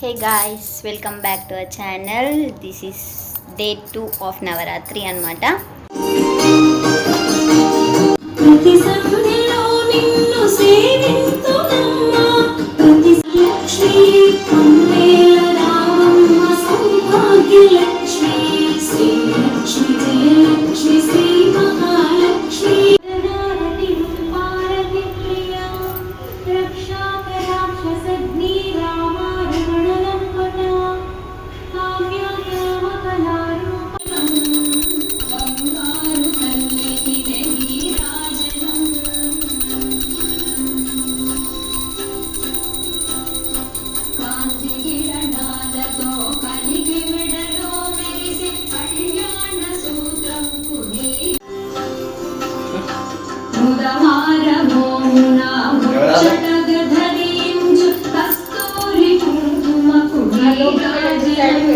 Hey guys, welcome back to our channel. This is day 2 of Navaratri anamata. ప్రతి సంధ్యలో నిన్ను సేవింతునమ్మా ప్రతి లక్ష్మీ అమ్మేల రామమ్మ సౌభాగ్యలక్ష్మీ శ్రీ లక్ష్మీ జయలక్ష్మీ శ్రీ మహాలక్ష్మీ నారతి పార్వతి ప్రియా రక్షా రాక్షసగ్ని రామ రమణలంపట కావ్యాయామ కళారూప బంగారు కల్లికి దేవీరాజనం కాంతి కిరణాలతో కలిగి మెడలో మెరిసే కళ్యాణ సూత్రం పుని ముదమారమోమున ముచ్చటగ ధరించు కస్తూరి కుంకుమ కుడిరాజనం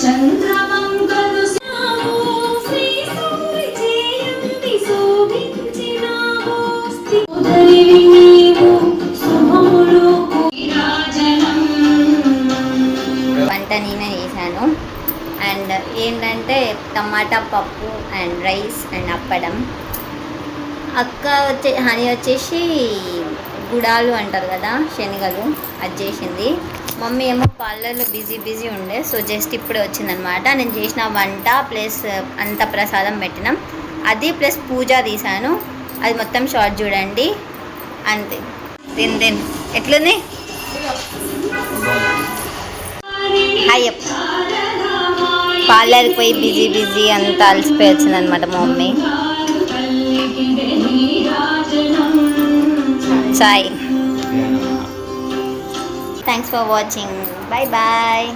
చంద్రమంగళు శ్యామో శ్రీ సూరి జయంతి శోభించినావో స్థితివి నీవు శుభములు కుడిరాజనం. వంట నేనే చేశాను అండ్ ఏంటంటే టమాటా పప్పు అండ్ రైస్ అండ్ అప్పడం. అక్క హనీ వచ్చేసి గుడాలు అంటారు కదా శనగలు, అది చేసింది. మమ్మీ ఏమో పార్లర్లో బిజీ ఉండే, సో జస్ట్ ఇప్పుడే వచ్చిందనమాట. నేను చేసిన వంట ప్లస్ అంత ప్రసాదం పెట్టినాం, అది ప్లస్ పూజ తీసాను, అది మొత్తం షార్ట్ చూడండి. అంతే. తిన్ ఎట్లుంది? హాయ్ అప్. పార్లర్కి పోయి బిజీ అంతా అలసిపోయి వచ్చిందనమాట మా mummy. Sai. Thanks for watching. Bye bye.